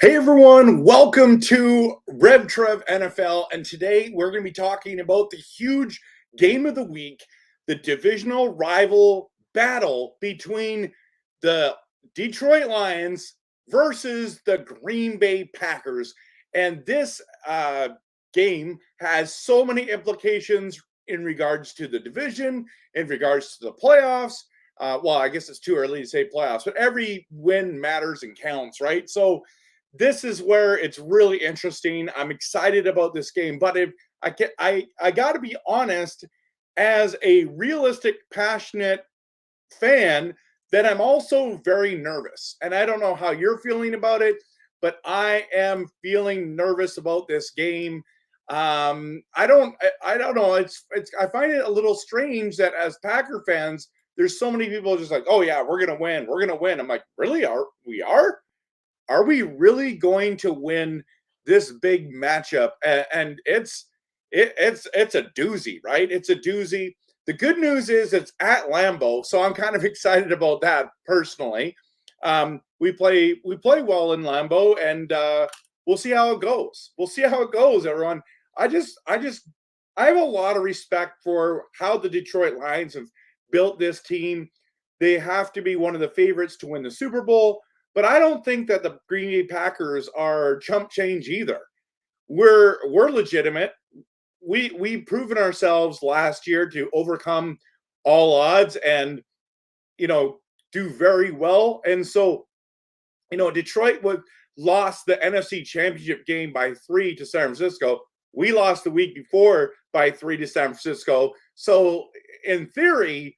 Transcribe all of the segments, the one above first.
Hey everyone, welcome to Rev Trev NFL, and today we're going to be talking about the huge game of the week, the divisional rival battle between the Detroit Lions versus the Green Bay Packers. And this game has so many implications in regards to the division, in regards to the playoffs. Well, I guess it's too early to say playoffs, but every win matters and counts, right? So this is where it's really interesting. I'm excited about this game, but if I got to be honest, as a realistic, passionate fan, that I'm also very nervous. And I don't know how you're feeling about it, but I am feeling nervous about this game. I don't know. I find it a little strange that as Packer fans, there's so many people just like, oh yeah, we're gonna win. We're gonna win. I'm like, really? Are we really going to win this big matchup? And it's a doozy, right? It's a doozy. The good news is it's at Lambeau, so I'm kind of excited about that personally. We play well in Lambeau, and we'll see how it goes. We'll see how it goes, everyone. I have a lot of respect for how the Detroit Lions have built this team. They have to be one of the favorites to win the Super Bowl. But I don't think that the Green Bay Packers are chump change either. We're legitimate. We've proven ourselves last year to overcome all odds and, do very well. And so, Detroit lost the NFC Championship game by 3 to San Francisco. We lost the week before by 3 to San Francisco. So in theory,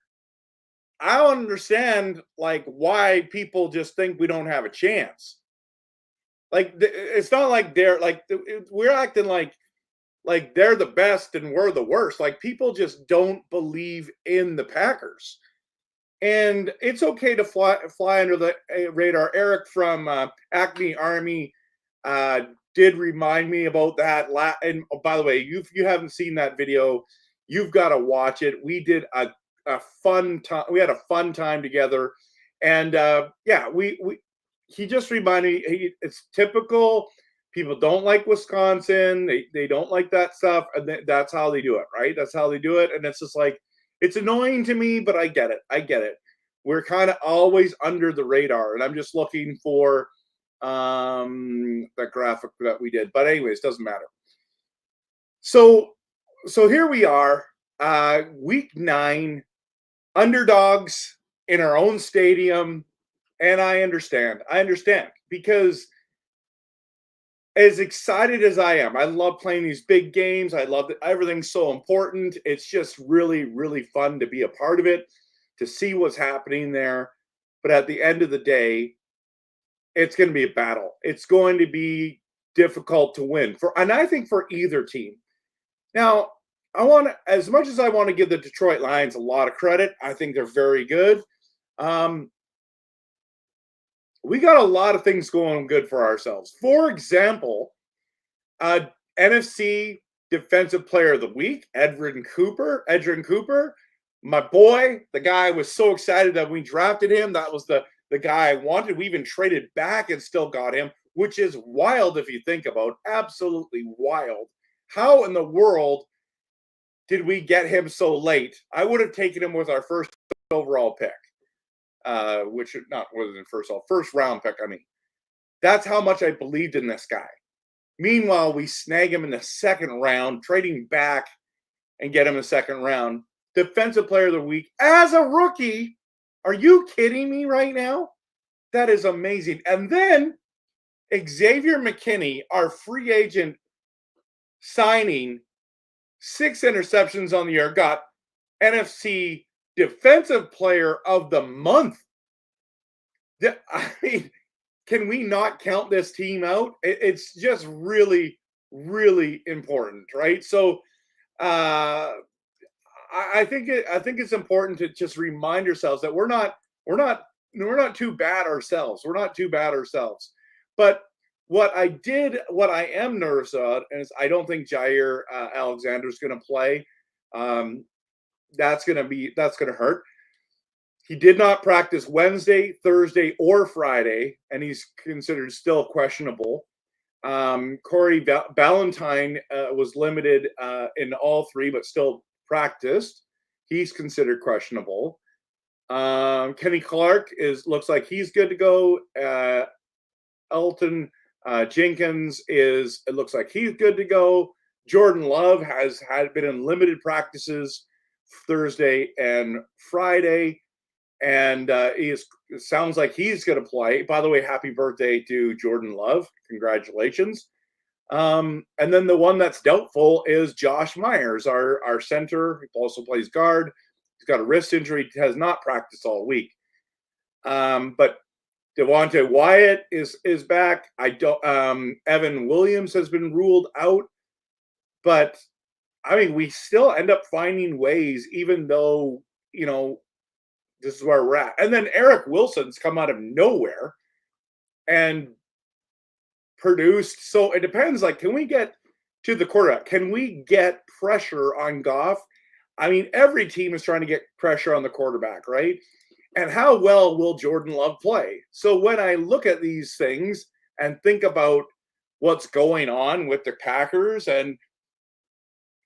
I don't understand why people just think we don't have a chance. It's not like we're acting like they're the best and we're the worst. People just don't believe in the Packers. And it's okay to fly under the radar. Eric from Acme Army did remind me about that. And by the way, if you haven't seen that video, you've got to watch it. We did a fun time. We had a fun time together, and he just reminded me. It's typical. People don't like Wisconsin. They don't like that stuff, and that's how they do it, right? That's how they do it, and it's just it's annoying to me, but I get it. We're kind of always under the radar, and I'm just looking for the graphic that we did. But anyways, doesn't matter. So here we are, week 9. Underdogs in our own stadium, and I understand because as excited as I am, I love playing these big games. I love that everything's so important. It's just really, really fun to be a part of it, to see what's happening there. But at the end of the day, it's going to be a battle. It's going to be difficult to win and I think for either team. Now, as much as I want to give the Detroit Lions a lot of credit, I think they're very good. We got a lot of things going good for ourselves. For example, NFC Defensive Player of the Week, Edgerrin Cooper, my boy, the guy I was so excited that we drafted him. That was the guy I wanted. We even traded back and still got him, which is wild if you think about it. Absolutely wild. How in the world did we get him so late? I would have taken him with our first overall pick, which not more than first round pick. I mean, that's how much I believed in this guy. Meanwhile, we snag him in the second round, trading back and get him in the second round. Defensive Player of the Week as a rookie. Are you kidding me right now? That is amazing. And then Xavier McKinney, our free agent signing, 6 interceptions on the year, got NFC Defensive Player of the Month. I mean, can we not count this team out? It's just really, really important, right? So I think it's important to just remind ourselves that we're not too bad ourselves. We're not too bad ourselves. But what I am nervous about is I don't think Jair Alexander is going to play. That's going to hurt. He did not practice Wednesday, Thursday, or Friday, and he's considered still questionable. Corey Ballantyne was limited in all 3, but still practiced. He's considered questionable. Kenny Clark looks like he's good to go. Elton Jenkins it looks like he's good to go. Jordan Love had been in limited practices Thursday and Friday, and it sounds like he's going to play. By the way, happy birthday to Jordan Love. Congratulations. And then the one that's doubtful is Josh Myers, our center. He also plays guard. He's got a wrist injury, has not practiced all week. But Devontae Wyatt is back. Evan Williams has been ruled out. But I mean, we still end up finding ways, even though, this is where we're at. And then Eric Wilson's come out of nowhere and produced. So it depends. Like, can we get to the quarterback? Can we get pressure on Goff? I mean, every team is trying to get pressure on the quarterback, right? And how well will Jordan Love play? So when I look at these things and think about what's going on with the Packers, and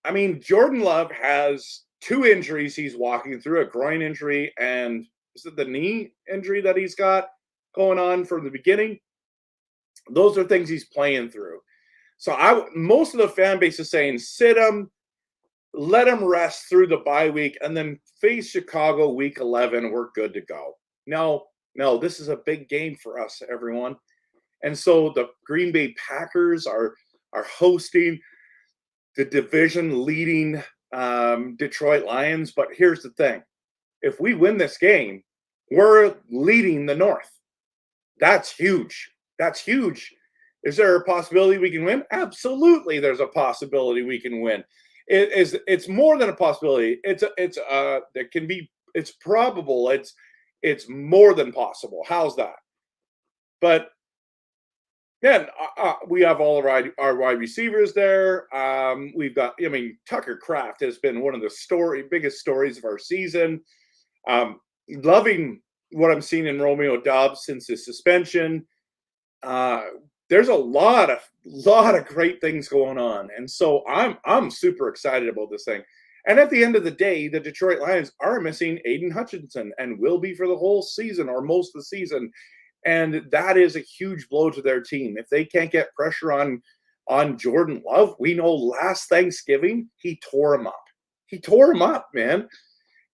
I mean, Jordan Love has 2 injuries he's walking through, a groin injury and is it the knee injury that he's got going on from the beginning? Those are things he's playing through. So most of the fan base is saying sit him, let him rest through the bye week, and then face Chicago week 11. We're good to go. No, this is a big game for us, everyone. And so the Green Bay Packers are hosting the division leading Detroit Lions. But here's the thing. If we win this game, we're leading the North. That's huge. That's huge. Is there a possibility we can win? Absolutely, there's a possibility we can win. It's more than a possibility. It's probable. It's more than possible. How's that? But then we have all our wide receivers there. We've got, Tucker Kraft has been one of the biggest stories of our season. Loving what I'm seeing in Romeo Doubs since his suspension. There's a lot of great things going on, and so I'm super excited about this thing. And at the end of the day, the Detroit Lions are missing Aiden Hutchinson and will be for the whole season or most of the season, and that is a huge blow to their team. If they can't get pressure on Jordan Love, we know last Thanksgiving he tore him up. He tore him up, man.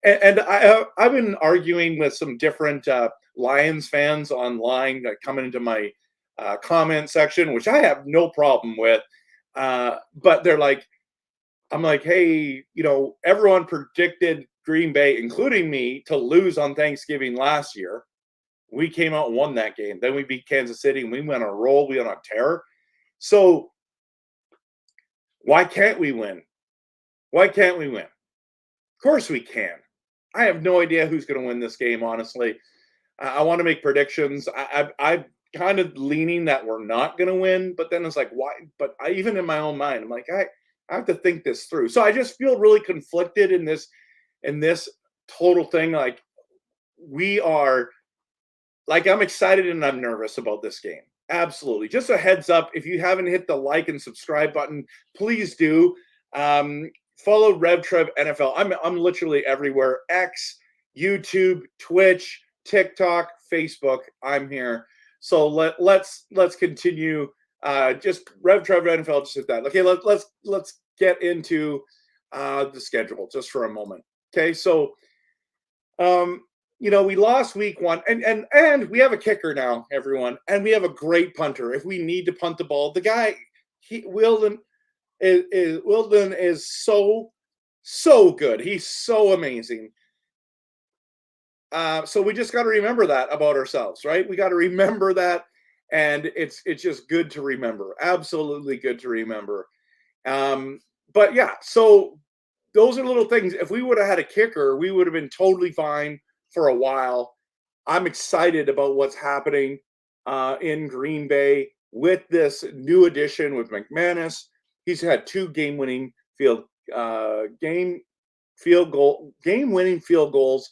And I've been arguing with some different Lions fans online, coming into my comment section, which I have no problem with. But they're like, I'm like, hey, everyone predicted Green Bay, including me, to lose on Thanksgiving last year. We came out and won that game. Then we beat Kansas City and we went on a roll. We went on terror. So why can't we win? Why can't we win? Of course we can. I have no idea who's going to win this game, honestly. I want to make predictions. I'm kind of leaning that we're not going to win, but then it's like, why? But even in my own mind, I'm like, I have to think this through. So I just feel really conflicted in this total thing. Like I'm excited and I'm nervous about this game. Absolutely. Just a heads up, if you haven't hit the like and subscribe button, please do. Follow RevTrev NFL. I'm literally everywhere. X, YouTube, Twitch, TikTok, Facebook. I'm here. So let's continue. Just RevTrev NFL. Just hit that. Okay. Let's get into the schedule just for a moment. Okay. So we lost week 1, and we have a kicker now, everyone, and we have a great punter. If we need to punt the ball, the guy, Wilden is so good. He's so amazing. So we just got to remember that about ourselves, right? We got to remember that, and it's just good to remember. Absolutely good to remember. But yeah, so those are little things. If we would have had a kicker, we would have been totally fine for a while. I'm excited about what's happening in Green Bay with this new addition with McManus. He's had 2 game-winning game-winning field goals.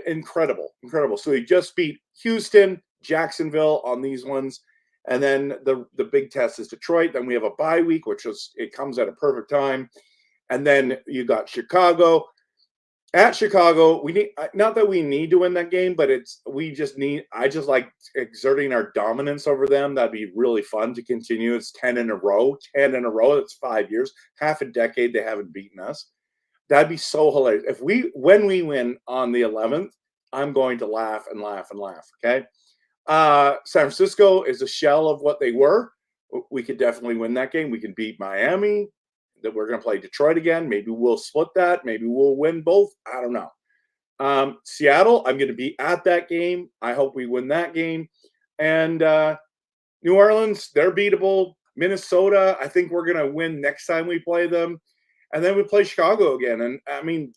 Incredible. So he just beat Houston, Jacksonville on these ones. And then the big test is Detroit. Then we have a bye week, it comes at a perfect time. And then you got Chicago. At Chicago, we need, not that we need to win that game, but I just like exerting our dominance over them. That'd be really fun to continue. It's 10 in a row. That's 5 years, half a decade they haven't beaten us. That'd be so hilarious. When we win on the 11th, I'm going to laugh and laugh and laugh. Okay. San Francisco is a shell of what they were. We could definitely win that game. We can beat Miami. That we're going to play Detroit again. Maybe we'll split that. Maybe we'll win both. I don't know. Seattle, I'm going to be at that game. I hope we win that game. And New Orleans, they're beatable. Minnesota, I think we're going to win next time we play them. And then we play Chicago again. And I mean,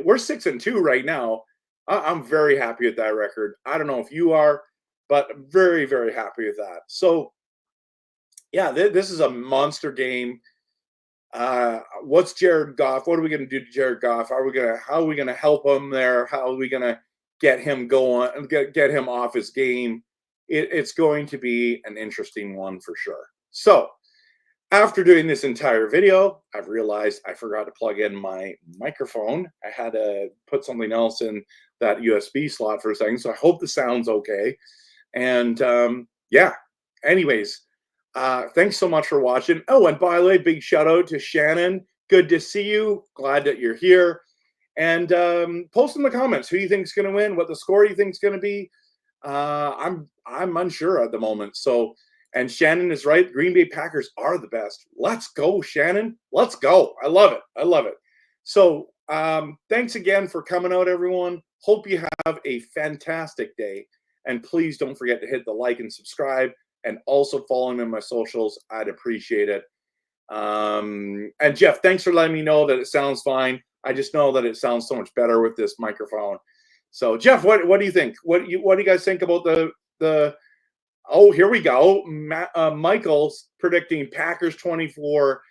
we're 6-2 right now. I'm very happy with that record. I don't know if you are, but very, very happy with that. So, yeah, this is a monster game. What's Jared Goff? What are we going to do to Jared Goff? How are we going to help him there? How are we going to get him going and get him off his game? It's going to be an interesting one for sure. So after doing this entire video, I've realized I forgot to plug in my microphone. I had to put something else in that USB slot for a second. So I hope the sound's okay. And yeah, anyways, thanks so much for watching. Oh, and by the way, big shout out to Shannon. Good to see you. Glad that you're here. And post in the comments who you think is going to win, what the score you think is going to be. I'm unsure at the moment. So, and Shannon is right. Green Bay Packers are the best. Let's go, Shannon. Let's go. I love it. So, thanks again for coming out, everyone. Hope you have a fantastic day. And please don't forget to hit the like and subscribe. And also following me on my socials. I'd appreciate it. And Jeff, thanks for letting me know that it sounds fine. I just know that it sounds so much better with this microphone. So Jeff, what do you think? What do you guys think about the oh, here we go. Michael's predicting Packers 24,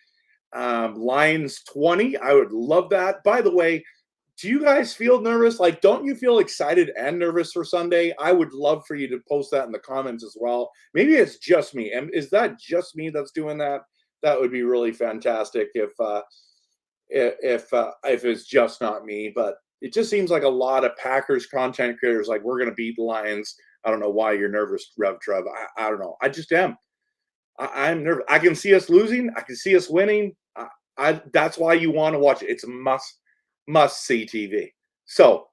Lions 20. I would love that. By the way, do you guys feel nervous? Like, don't you feel excited and nervous for Sunday? I would love for you to post that in the comments as well. Maybe it's just me. And is that just me that's doing that? That would be really fantastic if it's just not me. But it just seems like a lot of Packers content creators like, we're going to beat the Lions. I don't know why you're nervous, Rev Trev. I don't know. I just am. I'm nervous. I can see us losing. I can see us winning. That's why you want to watch it. It's a must-see TV. So,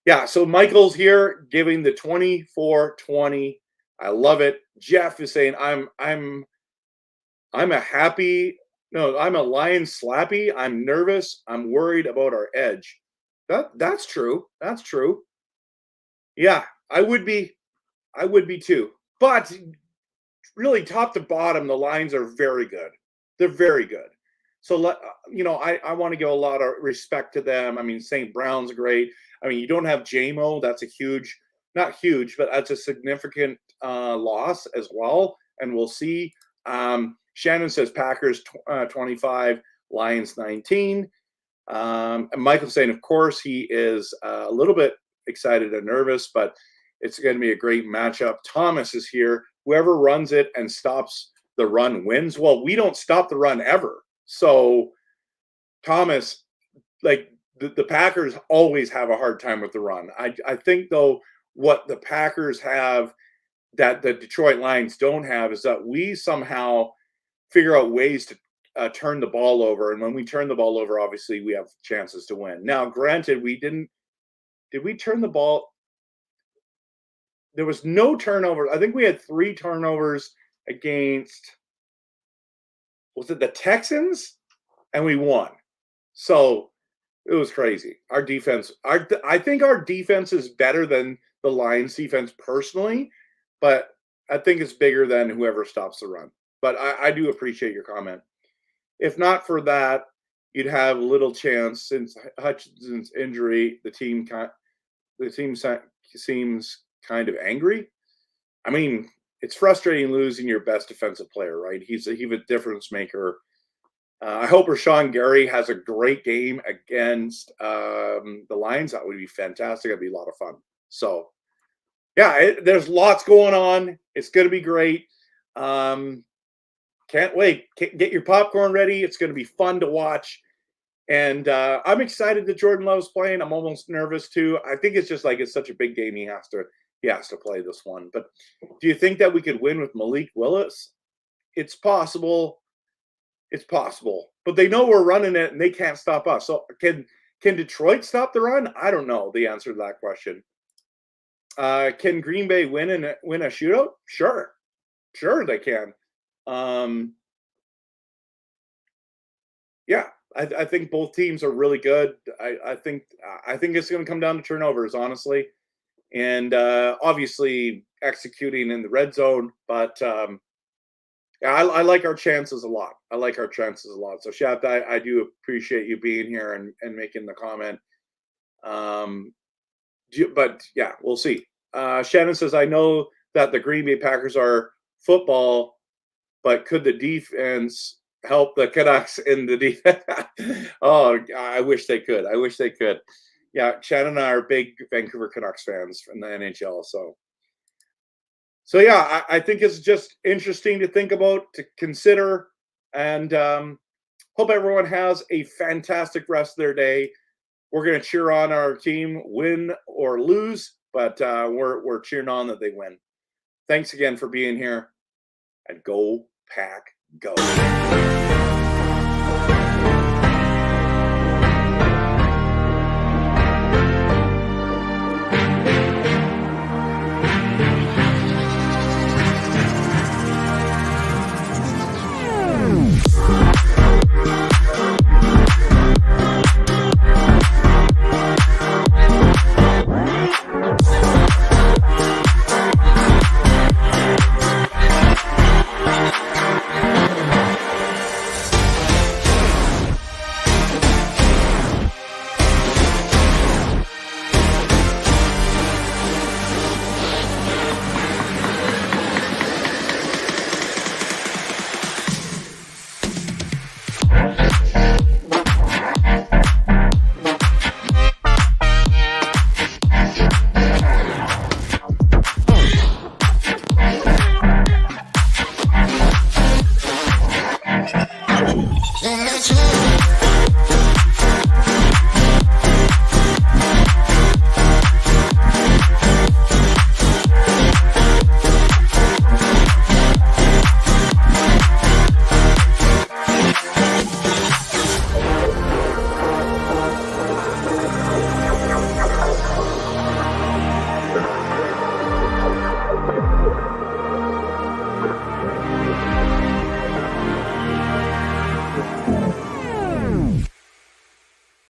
yeah. So Michael's here giving the 24-20. I love it. Jeff is saying I'm a Lions slappy. I'm nervous. I'm worried about our edge. That's true. That's true. Yeah, I would be too. But really, top to bottom, the Lions are very good. They're very good. So, I want to give a lot of respect to them. I mean, St. Brown's great. I mean, you don't have JMO. That's not huge, but that's a significant loss as well. And we'll see. Shannon says Packers 25, Lions 19. And Michael's saying, of course, he is a little bit excited and nervous, but it's going to be a great matchup. Thomas is here. Whoever runs it and stops the run wins. Well, we don't stop the run ever. So, Thomas, like the Packers always have a hard time with the run. I think, though, what the Packers have that the Detroit Lions don't have is that we somehow figure out ways to turn the ball over. And when we turn the ball over, obviously we have chances to win. Now, granted, we didn't did we turn the ball? There was no turnover. I think we had 3 turnovers against, was it the Texans? And we won. So it was crazy. Our defense, I think our defense is better than the Lions defense personally, but I think it's bigger than whoever stops the run. But I do appreciate your comment. If not for that, you'd have little chance since Hutchinson's injury. The team seems kind of angry. I mean, it's frustrating losing your best defensive player, right? He's a difference maker. I hope Rashawn Gary has a great game against the Lions. That would be fantastic. That'd be a lot of fun. So, yeah, there's lots going on. It's going to be great. Can't wait. Get your popcorn ready. It's going to be fun to watch. And I'm excited that Jordan Love's playing. I'm almost nervous too. I think it's just like it's such a big game. He has to play this one. But do you think that we could win with Malik Willis? It's possible. It's possible. But they know we're running it and they can't stop us. So can Detroit stop the run? I don't know the answer to that question. Can Green Bay win a shootout? Sure they can. Yeah, I think both teams are really good. I think it's going to come down to turnovers, honestly, and obviously executing in the red zone. But yeah, I like our chances a lot. So, Shaft, I do appreciate you being here and making the comment. But yeah, we'll see. Shannon says, I know that the Green Bay Packers are football, but could the defense help the Canucks in the defense? Oh, I wish they could. Yeah, Shannon and I are big Vancouver Canucks fans from the NHL. So yeah, I think it's just interesting to think about, to consider, and hope everyone has a fantastic rest of their day. We're going to cheer on our team, win or lose, but we're cheering on that they win. Thanks again for being here, and go Pack, go.